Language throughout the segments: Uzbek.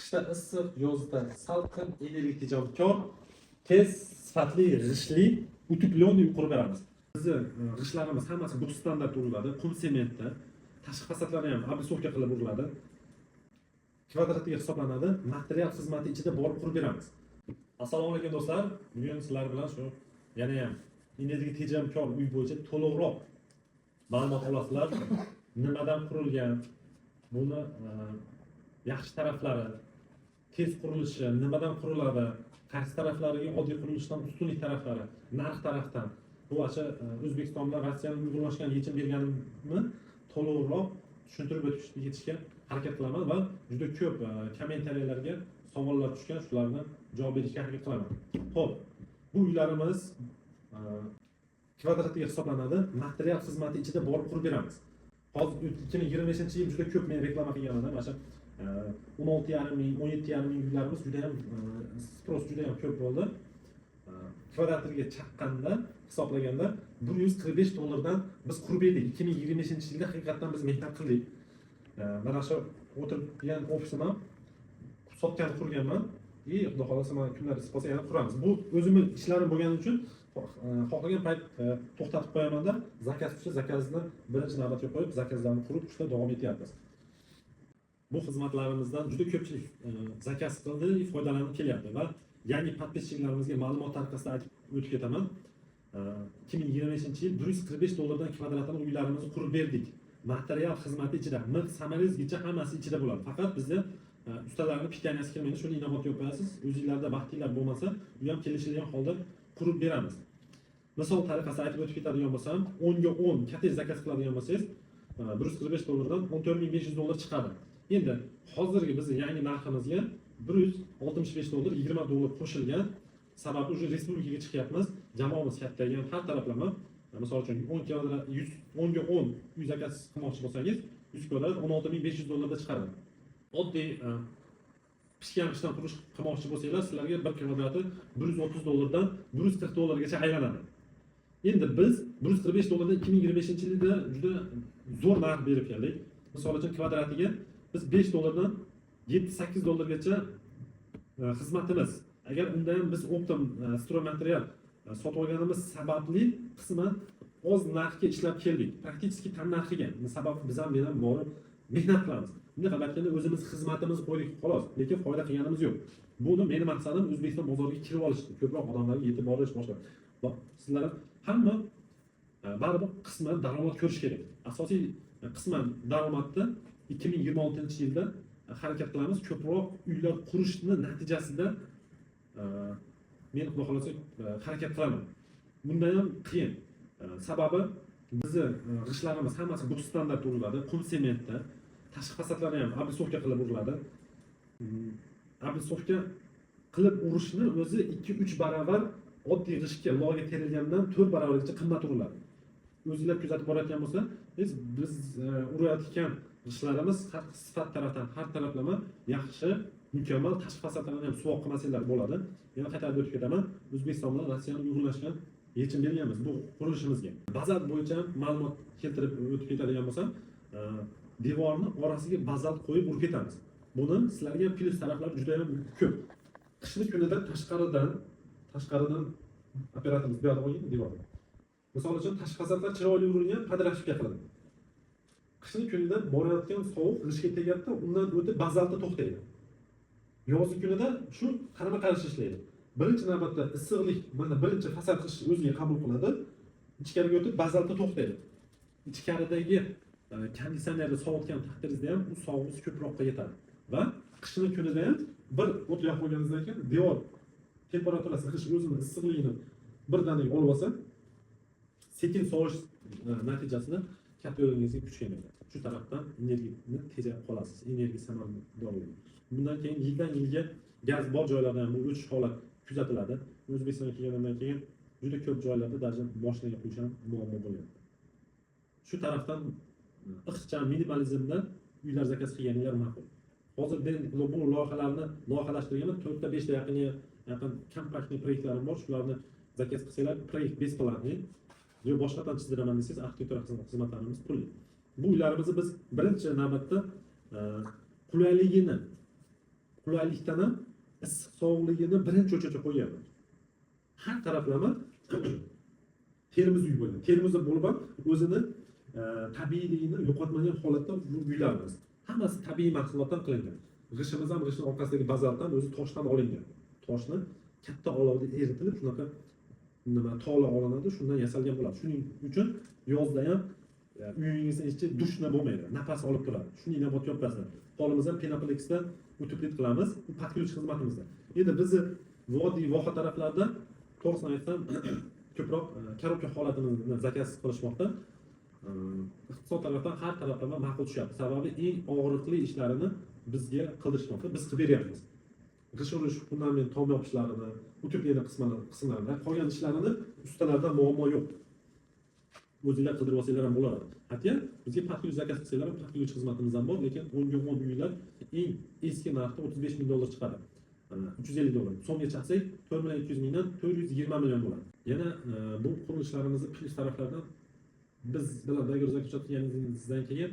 qishda issiq, yozda salqin, energiya tejamkor, tez, sifatli, g'ishtli, utepленный uy qurib beramiz. Bizni g'ishtlarimiz hammasi bu standart uriladi, qum sementda. Tashqi fasadlari ham obrisovka qilib uriladi. Kvadratiga hisoblanadi. Material xizmati ichida borib qurib beramiz. Assalomu alaykum do'stlar. Bugun sizlar bilan shu yana ham energiya tejamkor uy bo'yicha to'liqroq ma'lumot olasizlar. Nimadan qurilgan, buni yaxshi taraflari, tez qurilishi, nimadan quriladi, qaysi taraflariga oddiy qurilishdan ustunlik taraflari, narx tarafdan bu acha O'zbekistonda Rossiyaning uyg'unlashgan yechim berganini to'liqroq tushuntirib o'tishga harakat qilaman va juda ko'p kommentariyalarga savollar tushgan, shularni javob berishga harakat qilaman. Xo'p, bu uylarimiz kvadratiga hisoblanadi. Material xizmati ichida borib qurib beramiz. Hozir 2025-yil juda ko'p men reklama qilganman. Mana shu 16,5 ming, 17,5 ming uylarimiz juda ham sпрос juda ham ko'p bo'ldi. Kvadratiga chaqqanda, hisoblaganda $145 biz qurib edik. 2025-yilda haqiqatan biz mehnat qildik. Mana shu o'tirgan ofisim ham sotgan qurganman. Xudo xolasa mana kunlar isposa yana quramiz. Bu o'zimning ishlarim bo'lgani uchun xohlagan payt to'xtatib qo'yaman-da, zakaz tushsa zakazni birinchi navbatga qo'yib, zakazlarni qurib turishda davom etyapmiz. Bu xizmatlarimizdan juda ko'pchilik zakaz qildi, foydalanib kelyapti va yangi podpischiklarimizga ma'lumot tariqasida aytib o'tib ketaman. 2025-yil $145 kvadratli uylarimizni qurib berdik. Material xizmati ichida, mix samarizgacha hammasi ichida bo'ladi. Faqat bizda ustalarni pityaniyasi kelmaydi, shuni inobatga olib qo'yasiz. O'zingizlarda vaqtinglar bo'lmasa, u ham kelishilgan holda qurib beramiz. Misol tariqasida aytib o'tib ketadigan bo'lsam, 10 ga 10 katta zakaz qiladigan bo'lsangiz, $145 dan $14,500 chiqadi. Endi hozirgi bizning yangi narximizga $165, $20 qo'shilgan. Sababi o'sha respublikaga chiqyapmiz. Jamoamiz kattaygan, har taraflama. Misol uchun 10 kvadrat 10 ga 10 uy zakaz qilmoqchi bo'lsangiz, 100 kvadrat $16,500 da chiqadi. Oddiy pishgan qishdan qurish qilmoqchi bo'lsanglar, sizlarga 1 kvadrati $130 dan $140 gacha aylanadi. Endi biz $145 dan 2025-yilda juda zo'r narx berib keldik. Misol uchun kvadratiga biz $5 dan $7-8 gacha xizmatimiz. Agar unda ham biz optim stromaterial sotib olganimiz sababli qisman oz narxga ishlab keldik. Praktik tan narxiga. Sababi biz ham bilan borib mehnat qilamiz. Bunday qabatganda o'zimiz xizmatimizni qo'ydik xolos, lekin foyda qilganimiz yo'q. Buni mening maqsadim O'zbekiston bozoriga kirib olishdi. Ko'proq odamlarga yetib borish boshqa. Sizlar hamma baribir qisman daromad ko'rish kerak. Asosiy qisman daromadda 2026-yilda harakat qilamiz. Ko'proq uylar qurishni natijasida men xudo xolasa harakat qilaman. Bundan ham qiyin. Sababi bizni g'ishtlarimiz hammasi bu standart uriladi, qum sementda. Tashqi fasadlari ham obrisovka qilib uriladi. Obrisovka qilib urishni o'zi 2-3 barobar oddiy g'ishtga loga terilgandan 4 barobargacha qimmat uriladi. O'zingizlar kuzatib borayotgan bo'lsa, biz urayotgan g'ishtlarimiz har sifat tarafdan, har taraflama yaxshi, mukammal, tashqi fasadlarni ham suvoq qilmasanglar bo'ladi. Yana qaytarib o'tib ketaman. O'zbekiston bilan Rossiyaning uyg'unlashgan yechim berganmiz bu qurilishimizga. Bazalt bo'yicha ma'lumot keltirib o'tib ketadigan bo'lsam, devorni orasiga bazalt qo'yib urib ketamiz. Buni sizlarga plyus taraflari juda ham ko'p. Qishli kunida tashqaridan operatorimiz bu yoqda qo'ygan devorni. Misol uchun tashqi fasadlar chiroyli urilgan, podrashivka qiladi. Qishli kunida borayotgan sovuq g'ishtga tegyapti, undan o'tib bazaltda to'xtaydi. Yozgi kunida shu qarama-qarshi ishlaydi. Birinchi navbatda issiqlik mana birinchi fasad g'isht o'ziga qabul qiladi. Ichkariga o'tib bazaltda to'xtaydi. Ichkaridagi konditsionerni sovutgan taqdiringizda ham u sovuq ko'proqqa yetadi. Va qishni kunida ham bir o't yoqib qo'yganingizdan keyin devor temperaturasi g'isht o'zini issiqligini birdaniga olib olsa, sekin sovish natijasida katta o'rningizga kuch kelmaydi. Shu tarafdan energiyani tejab qolasiz. Energiya samaradorligi. Bundan keyin yildan yilga gaz bor joylarda ham bu o'chish holat kuzatiladi. O'zbekistonga kelgandan keyin juda ko'p joylarda даже moshinaga qo'yish ham muammo bo'lyapti. Shu tarafdan ixcham minimalizmda uylar zakaz qilganlar ma'qul. Hozir men bu loyihalarni loyihalashtirganman, 4 ta 5 ta yaqin kompaktli proyektlarim bor. Shularni zakaz qilsanglar, proyekt besplatniy. Yo boshqadan chizdiraman desangiz, arxitektura xizmatlarimiz pulli. Bu uylarimizni biz birinchi navbatda qulayligini qulaylikdan ham issiq sovuqligini birinchi o'lchashga qo'yganman. Har taraflama termiz uy bo'lgan. Termizda bo'lib ham o'zini tabiiyligini yo'qotmagan holatda bu uylarimiz. Hammasi tabiiy mahsulotdan qilingan. G'ishimiz ham g'ishning orqasidagi bazaltdan o'zi toshdan olingan. Toshni katta olovda eritilib, shunaqa tola olinadi, shundan yasalgan bo'ladi. Shuning uchun yozda ham uyingizni ichi dushna bo'lmaydi, nafas olib turadi. Shuni inobatga olasiz. Holimiz ham Penoplexda o'tiblik qilamiz, bu podключ xizmatimizda. Endi bizni vodiy voha taraflarda to'g'risini aytsam ko'proq korobka holatini zakaz qilishmoqda. Iqtisod tarafdan har taraflama ma'qul tushyapti. Sababi eng og'riqli ishlarini bizga qildirishmoqda, biz qilib beryapmiz. G'ish urish, fundament tom yopishlarini, o'tiblikni qismlarida qolgan ishlarini ustalardan muammo yo'q. O'zingizlar qidirib olsanglar ham bo'ladi. Hatto bizga podключ zakaz qilsanglar ham podключ xizmatimiz ham bor, lekin 10 uylar eng eski narxda $35,000 chiqadi. $350. So'mga chaqsak 4,200,000 dan 420 million bo'ladi. Yana bu qurilishlarimizni plyus taraflaridan biz bilan dogorzak tugatganingizdan keyin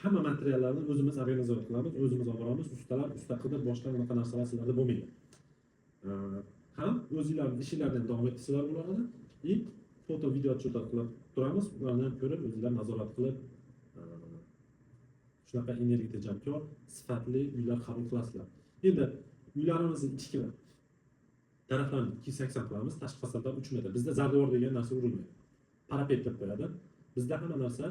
hamma materiallarni o'zimiz organizatsiya qilamiz, o'zimiz olib boramiz. Ustalar usta qilib boshqa unaqa narsalar sizlarda bo'lmaydi. Ham o'zingizlarning ishinglardan davom ettirsizlar bo'ladi. Foto, video otcho'tlar qilib turamiz. Ularni ko'rib, o'zingizlar nazorat qilib shunaqa energiya tejamkor, sifatli uylar qabul qilasizlar. Endi uylarimizni ichki taraflarini 280 qilamiz, tashqi fasadlar 3 metr. Bizda zardevor degan narsa urilmaydi. Parapet deb qo'yadi. Bizda hamma narsa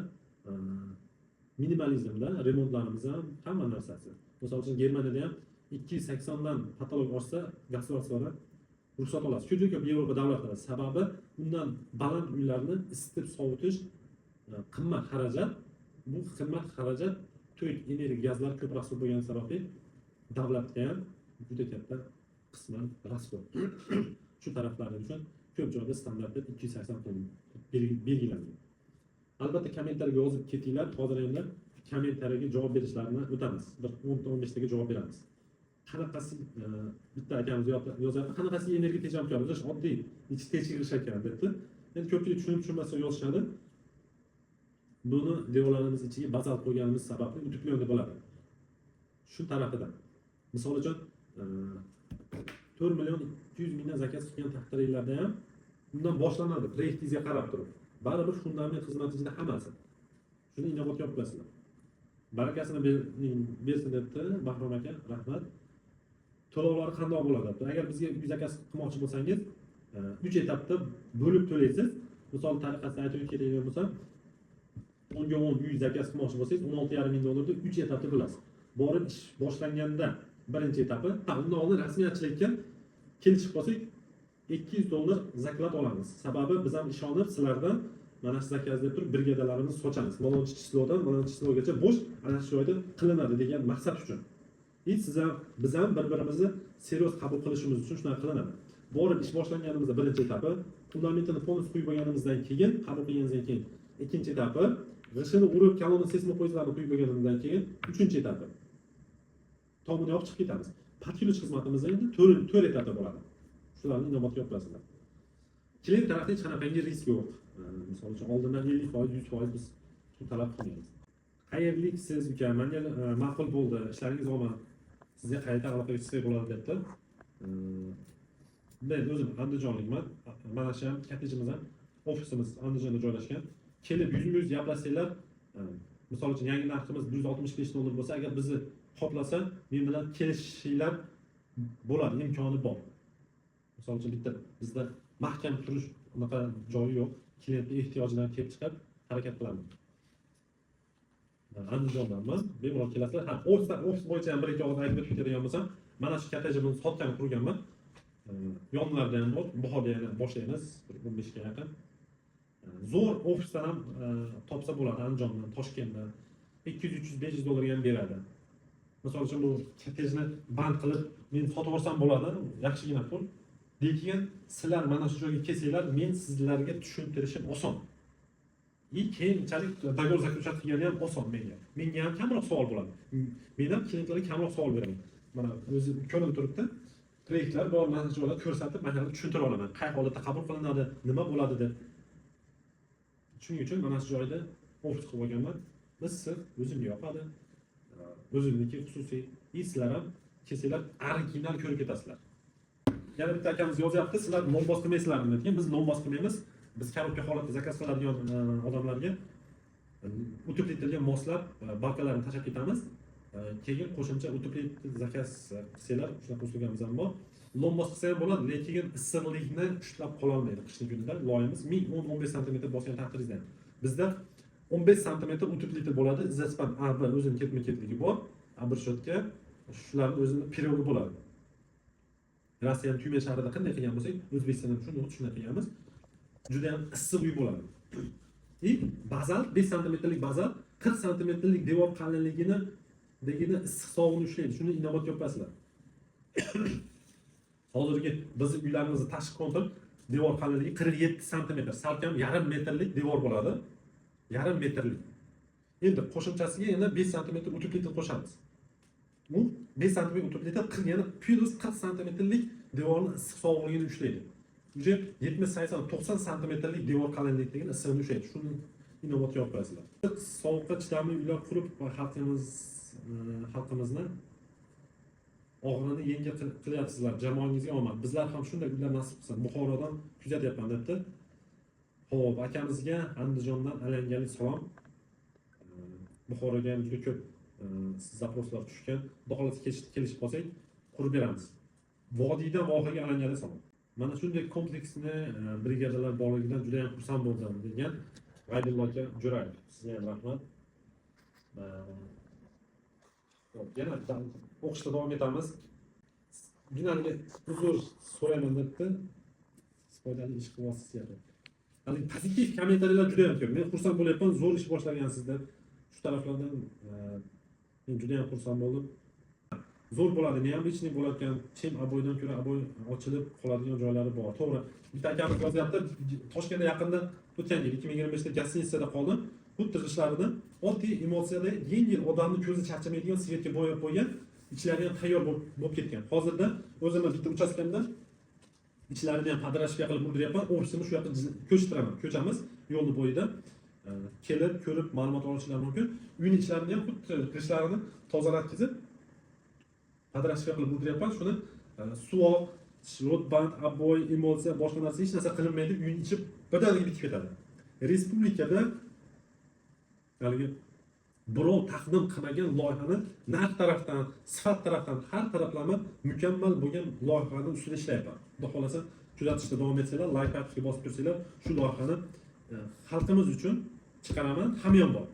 minimalizmda, remontlarimiz ham hamma narsasi. Misol uchun Germaniyada ham 280 dan patolog oshsa, gazsuratlar ruxsat olasiz. Juda ko'p Yevropa davlatlari sababi undan baland uylarni isitib sovutish qimmat xarajat. Bu qimmat xarajat to'yib energiya gazlar ko'proq suv bo'lgani sababli davlatga ham juda katta qisman rasxod. Shu taraflari uchun ko'p joyda standartda 280 belgilangan. Albatta kommentariyaga yozib ketinglar. Hozir endi kommentariyaga javob berishlarini o'tamiz. Bir 10-15 taga javob beramiz. Qanaqasi bitta akamiz yozadi, qanaqasi energiya tejamkor, o'zi oddiy ichi tekshirish ekan debdi. Endi ko'pchilik tushunmasa yozishadi. Buni devorlarimiz ichiga bazalt qo'yganimiz sababli o'tibli bo'ladi. Shu tarafidan. Misol uchun 4,200,000 dan zakaz tutgan taqdirlarda ham undan boshlanadi, proyektingizga qarab turib. Baribir fundament xizmati ichida hammasi. Shuni inobatga olib qo'yasizlar. Barakasini bersin debdi Bahrom aka, rahmat. To'lovlar qanday bo'ladi debdi. Agar bizga uy zakaz qilmoqchi bo'lsangiz, 3 etapda bo'lib to'laysiz. Misol tariqasida aytib ketadigan bo'lsam, 10 uy zakaz qilmoqchi bo'lsangiz, $16,500 da 3 etapda bo'lasiz. Borib ish boshlanganda birinchi etapi, undan oldin rasmiyatchilikka kelishib qolsak, $200 zakat olamiz. Sababi biz ham ishonib sizlardan mana shu zakaz deb turib brigadalarimizni sochamiz. Malonchi chislodan malonchi chislogacha bo'sh ana shu joyda qilinadi degan maqsad uchun. Siz ham biz ham bir-birimizni serios qabul qilishimiz uchun shunday qilinadi. Borib ish boshlanganimizda birinchi etapi, fundamentini polnis qo'yib bo'lganimizdan keyin, qabul qilganimizdan keyin ikkinchi etapi, g'ishini urib, kolonni seysmopoezlarni qo'yib bo'lganimizdan keyin uchinchi etapi. Tomini yopib chiqib ketamiz. Podключ xizmatimizda endi 4 etapda bo'ladi. Shularni inobatga olasizlar. Klient tarafida hech qanaqangi risk yo'q. Misol uchun oldindan 50%, 100% biz talab qilmaymiz. Qayerliksiz uka, menga ma'qul bo'ldi, ishlaringiz omad. Sizga qayta aloqaga chiqsak bo'ladi debdi. Men o'zim Andijonlikman. Mana shu ham kottejimiz ham ofisimiz Andijonda joylashgan. Kelib yuzma-yuz gaplashsanglar, misol uchun yangi narximiz $165 bo'lsa, agar bizni qoplasa, men bilan kelishinglar bo'ladi, imkoni bor. Misol uchun bitta bizda mahkam turish unaqa joyi yo'q. Klientning ehtiyojidan kelib chiqib harakat qilamiz. Andijondanman, bemalol kelasizlar. Ha, ofis bo'yicha ham bir ikki og'iz aytib ketadigan bo'lsam, mana shu kottejimni sotgan qurganman. Yonlarida ham bor, Buxoroda yana boshlaymiz, 15 ga yaqin. Zo'r ofisdan ham topsa bo'ladi Andijondan, Toshkentdan. $200-300-500 ham beradi. Misol uchun bu kottejni band qilib men sotib olsam bo'ladi, yaxshigina pul. Lekin sizlar mana shu joyga kelsanglar, men sizlarga tushuntirishim oson. Keyinchalik dogovor zakljuchat qilgani ham oson menga. Menga ham kamroq savol bo'ladi. Men ham klientlarga kamroq savol beraman. Mana o'zi ko'rinib turibdi. Proyektlar bor, mana shu joylarni ko'rsatib, mana tushuntira olaman. Qay holatda qabul qilinadi, nima bo'ladi deb. Shuning uchun mana shu joyda ofis qilib olganman. Issiq, o'zimga yoqadi. O'zimniki xususiy. Sizlar ham kelsanglar original ko'rib ketasizlar. Yana bitta akamiz yozyapti, sizlar non-bos qilmaysizlarmi degan. Biz non-bos qilmaymiz. Biz korobka holatda zakaz qiladigan odamlarga utepletilgan moslab bankalarni tashlab ketamiz. Keyin qo'shimcha utepletil zakaz qilsanglar, shunaqa uslubimiz ham bor. Non-bos qilsa ham bo'ladi, lekin issiqlikni ushlab qola olmaydi qishning kunida. Loyimiz 10-15 sm bosgan taqdirda. Bizda 15 sm utepletil bo'ladi. Izaspan A1 o'zining ketma-ketligi bor. A1 shotka shularning o'zining pirogi bo'ladi. Rossiyaning Tyumen shahrida qanday qilgan bo'lsak, O'zbekistonda ham shunday qilganmiz. Juda ham issiq uy bo'ladi. Bazal 5 sm bazal 40 sm devor qalinligini degini issiq sovuqni ushlaydi. Shuni inobat yopasizlar. Hozirgi bizning uylarimizning tashqi kontur devor qalinligi 47 sm, salkam yarim metrlik devor bo'ladi. Yarim metrlik. Endi qo'shimchasiga yana 5 sm utepletil qo'shamiz. Bu 5 sm utepletil yana plus 40 sm devorni issiq sovuqligini ushlaydi. Uje 70-80-90 sm devor qalinligini issiqni ushlaydi. Shuni inobat yopasizlar. Sovuqqa chidamli uylar qurib xalqimizni og'irini yengil qilyapsizlar. Jamoangizga omad. Bizlar ham shunday uylar nasib qilsin. Buxorodan kuzatyapman debdi. Xo'p, akamizga Andijondan alangali salom. Buxoroga ham juda ko'p zaproslar tushgan. Xudo xolasa kelishib qolsak, qurib beramiz. Vodiydan vohaga alangali salom. Mana shunday kompleksni brigadalar borligidan juda ham xursand bo'ldim degan G'aydullohga Jo'rayev. Sizga ham rahmat. Yana o'qishda davom etamiz. Dunyoga uzr so'rayman debdi. Foydali ish qilyapsiz deyapti. Hali pozitiv kommentariyalar juda ham ko'p. Men xursand bo'lyapman, zo'r ish boshlagansiz deb. Shu taraflardan men juda ham xursand bo'ldim. Zo'r bo'ladi, neamlichnik bo'larkan, chem aboydan ko'ra aboy ochilib qoladigan joylari bor. To'g'ri. Bitta akamiz yozyapti, Toshkentda yaqinda o'tgan yil 2025da gostinitsada qoldim. Xuddi g'ishlarini oddiy emotsiyada yengil odamni ko'zi charchamaydigan svetga bo'yab qo'ygan, ichlari ham tayyor bo'lib ketgan. Hozirda o'zimni bitta uchastkamda ichlarini ham padrashka qilib urdiryapman. O'risini shu yoqqa ko'chiraman. Ko'chamiz yo'lni bo'yida kelib, ko'rib ma'lumot olishlari mumkin. Uyning ichlarini ham xuddi g'ishlarini tozalatkizib padrashka qilib urdiryapman. Shuni suvoq, rotband, aboy, emotsiya, boshqa narsa hech narsa qilinmaydi. Uyning ichi birdaniga bitib ketadi. Respublikada haligi birov taqdim qilmagan loyihani narx tarafdan, sifat tarafdan har taraflama mukammal bo'lgan loyihalarni ustida ishlayapman. Xudo xolasa kuzatishda davom etsanglar, like taqishga bosib tursanglar, shu loyihani xalqimiz uchun chiqaraman. Hamyonbop,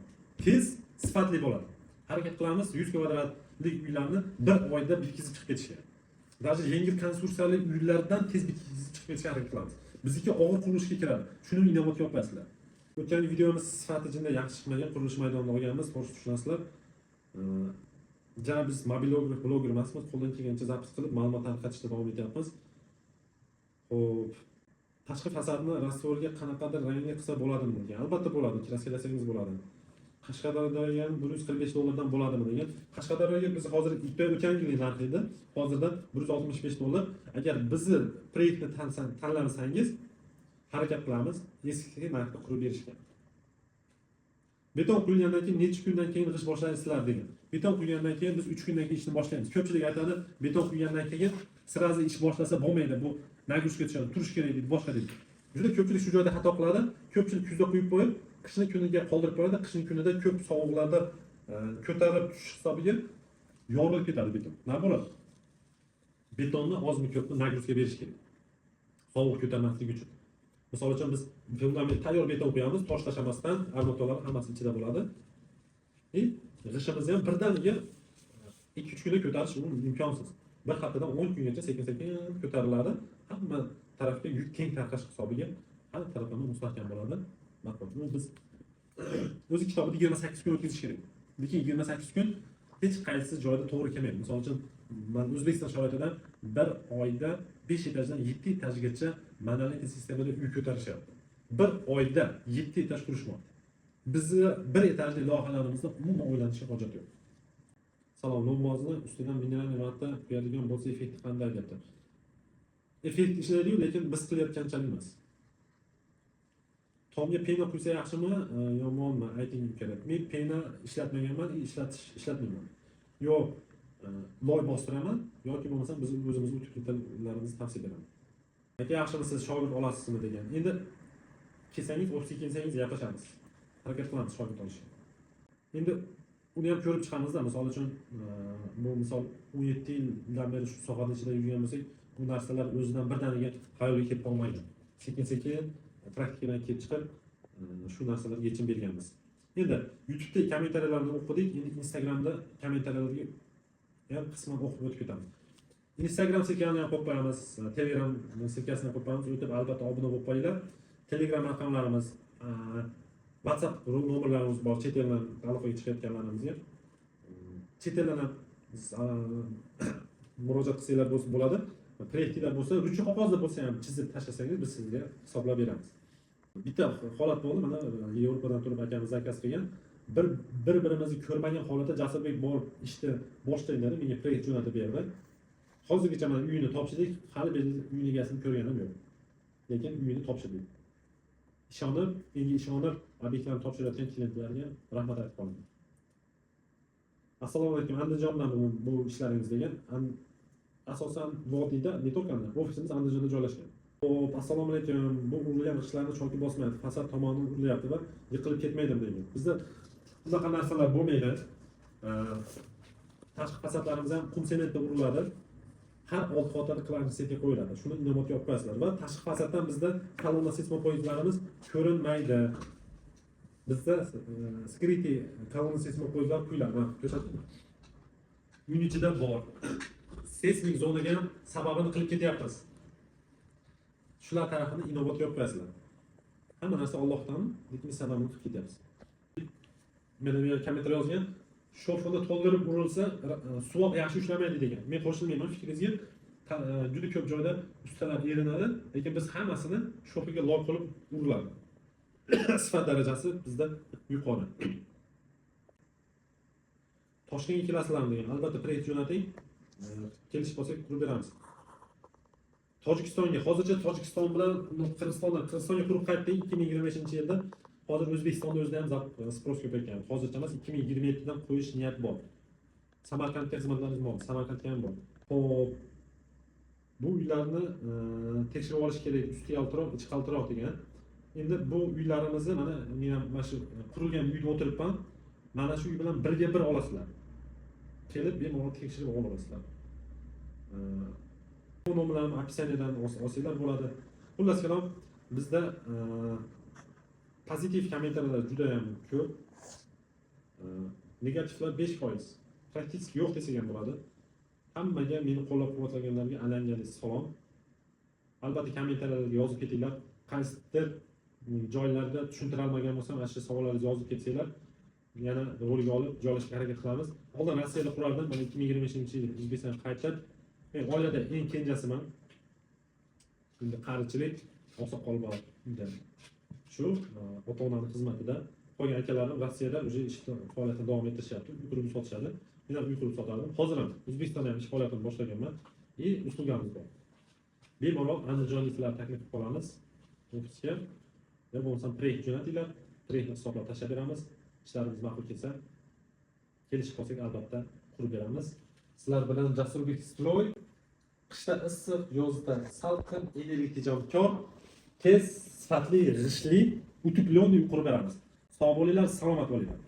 tez, sifatli bo'ladi. Harakat qilamiz 100 kvadratlik uylarni bir oyda bitkizib chiqib ketishga. Даже yengil konstruksiyali uylardan tez bitkizib chiqib ketishga harakat qilamiz. Bizniki og'ir qurilishga kiradi. Shuni inobat yopasizlar. O'tgan videomiz sifati ichida yaxshi chiqmagan, qurilish maydonida olganmiz, to'g'ri tushunasizlar. Biz bloger emasmiz, qo'ldan kelgancha zapis qilib ma'lumot tarqatishda davom etyapmiz. Xo'p, tashqi fasadni rastorga qanaqadir rangli qilsa bo'ladimi degan. Albatta bo'ladi, kraskalasangiz bo'ladi. Qashqadaryoda ham 145 dollardan bo'ladimi degan. Qashqadaryoga biz hozir o'tgan yilning narxi edi. Hozirda 165 dollar. Agar bizni proyektni tanlasangiz, harakat qilamiz eski narxda qurib berishga. Beton quyilgandan keyin necha kundan keyin g'ish boshlaysizlar degan. Beton quyilgandan keyin biz 3 kundan keyin ishni boshlaymiz. Ko'pchilik aytadi, beton quyilgandan keyin sirazi ish boshlasa bo'lmaydi, bu nagruzka tushadi, turish kerak deydi, boshqa deydi. Juda ko'pchilik shu joyda xato qiladi. Ko'pchilik kuzda quyib qo'yib, qishni kuniga qoldirib qo'yadi. Qishning kunida ko'p sovuqlarda ko'tarib tushish hisobiga yorilib ketadi beton. Nima bo'ladi? Betonni ozmi ko'pmi nagruzka berish kerak. Sovuq ko'tarmasligi uchun. Misol uchun biz fundament tayyor beton qo'yamiz, tosh tashlamasdan, armaturlar hammasi ichida bo'ladi. G'ishimizni ham birdaniga 2-3 kunda ko'tarish imkonsiz. Bir haftadan 10 kungacha sekin-sekin ko'tariladi. Hamma tarafga yuk keng tarqash hisobiga har taraflama mustahkam bo'ladi. Bu biz o'zi kitobida 28 kun o'tkazish kerak. Lekin 28 kun hech qaysi joyda to'g'ri kelmaydi. Misol uchun men O'zbekiston sharoitida bir oyda 5 etajdan 7 etajgacha monolitli sistemada uy ko'tarishyapti. Bir oyda 7 etaj qurishmoqda. Bizni bir etajli loyihalarimizda umuman o'ylanishga hojat yo'q. Salom, nomozni ustidan mineral vatta quyadigan bo'lsa effekti qanday debdi. Effekt ishlaydi, lekin biz qilayotganchalik emas. Tomga pena quysa yaxshimi, yomonmi? Ayting kerak. Men pena ishlatmaganman, ishlatmayman. Yo'q, loy bostiraman yoki bo'lmasa biz o'zimiz utilitlarimizni tavsiya beraman. Aka yaxshimisiz, shogird olasizmi degan. Endi kelsangiz, ofisga kelsangiz gaplashamiz. Harakat qilamiz shogird olishga. Endi uni ham ko'rib chiqamizda, misol uchun bu misol 17 yildan beri shu sohada ichida yurgan bo'lsak, bu narsalar o'zidan birdaniga xayolga kelib qolmaydi. Sekin-sekin praktikadan kelib chiqib shu narsalarga yechim berganmiz. Endi YouTube'da kommentariyalarni o'qidik, endi Instagramda kommentariyalarga ham qisman o'qib o'tib ketamiz. Instagram sekani ham qo'yib qo'yamiz, Telegram sekasini ham qo'yib qo'yamiz. O'tib albatta obuna bo'lib qo'yinglar. Telegram raqamlarimiz, WhatsApp nomerlarimiz bor, chet eldan aloqaga chiqayotganlarimizga. Chet eldan ham murojaat qilsanglar bo'ladi. Proyektlar bo'lsa, ruchka qog'ozda bo'lsa ham chizib tashlasangiz, biz sizga hisoblab beramiz. Bitta holat bo'ldi, mana Yevropadan turib akamiz zakaz qilgan. Bir-birimizni ko'rmagan holatda Jasurbek borib ishni boshlaydi, menga proyekt jo'natib berdi. Hozirgacha mana uyini topshirdik, hali biz uy egasini ko'rganim yo'q. Lekin uyini topshirdik. Ishonib, menga ishonib, obyektlarni topshirayotgan klientlarga rahmat aytib qolaman. Assalomu alaykum, Andijondan bu ishlaringiz degan. Asosan vodiyda, ne только ofisimiz Andijonda joylashgan. Xo'p, assalomu alaykum. Bu urilgan g'ishtlarni choki bosmaydi, fasad tomoni urilyapti va yiqilib ketmaydimi degan. Bizda bunaqa narsalar bo'lmaydi. Tashqi fasadlarimiz ham qum sementda uriladi. Har 6 qavatli klarni setga qo'yiladi. Shuni inobatga olib qo'yasizlar va tashqi fasaddan bizda kolonna seysmopoidlarimiz ko'rinmaydi. Bizda skriti kolonna seysmopoidlar quyiladi. Mana ko'rsatdim. Uyning ichida bor. Seismik zonaga ham sababini qilib ketyapmiz. Shular tarafini inobatga olib qo'yasizlar. Hamma narsa Allohdan, lekin sababini qilib ketyapmiz. Mana bu yerga kommentar yozgan. Shofini to'ldirib urilsa, suvoq yaxshi ushlamaydi degan. Men qo'shilmayman fikringizga. Juda ko'p joyda ustalar erinadi, lekin biz hammasini shofiga loy qilib uriladi. Sifat darajasi bizda yuqori. Toshkentga kelasizlarmi degan. Albatta proyekt jo'nating. Kelish bo'lsa qurib beramiz. Tojikistonga, hozircha Tojikiston bilan Qirg'izistonga qurib qaytdik 2025-yilda. Hozir O'zbekistonda o'zida ham spros ko'paygan. Hozircha emas, 2027dan qo'yish niyat bor. Samarqandga xizmatlarimiz bor, Samarqandga ham bor. Xo'p, bu uylarni tekshirib olish kerak, usti yaltiroq, ichi qaltiroq degan. Endi bu uylarimizni men ham mana shu qurilgan uyda o'tiribman. Mana shu uy bilan birga bir olasizlar. Kelib bemalol tekshirib olasizlar. Bu nomerlarni opisiyadan olsanglar bo'ladi. Xullas kalom, bizda pozitiv kommentariylar juda ham ko'p. Negativlar 5%. Praktik yo'q desak ham bo'ladi. Hammaga meni qo'llab-quvvatlaganlarga alangali salom. Albatta kommentariylarga yozib ketinglar. Qaysidir joylarda tushuntira olmagan bo'lsam, mana shu savollaringizni yozib ketsanglar, yana rolga olib joylashga harakat qilamiz. Oldin Rossiyada qurardim, mana 2025-yil O'zbekistonga qaytdim. Men oilada eng kenjasiman. Endi qarichilik, oqsoqol bor uyda. Shu ota-onaning xizmatida qolgan akalarim Rossiyada o'sha ish faoliyatini davom ettirishyapti. Uy qurib sotishadi. Men ham uy qurib sotardim. Hozir ham O'zbekistonda ham ish faoliyatini boshlaganman. Uslugamiz bor. Bemalol andijonliklar taklif qilib qolamiz ofisga. Ya bo'lmasam proyekt jo'natinglar, proyektni hisoblab tashlab beramiz. Ishlarimiz ma'qul kelsa, kelishib qolsak albatta qurib beramiz. Sizlar bilan Jasurbek Stroy, qishda issiq, yozda salqin, energiya tejamkor, tez, sifatli, g'ishtli, utuplyon uy qurib beramiz. Sog' bo'linglar, salomat bo'linglar.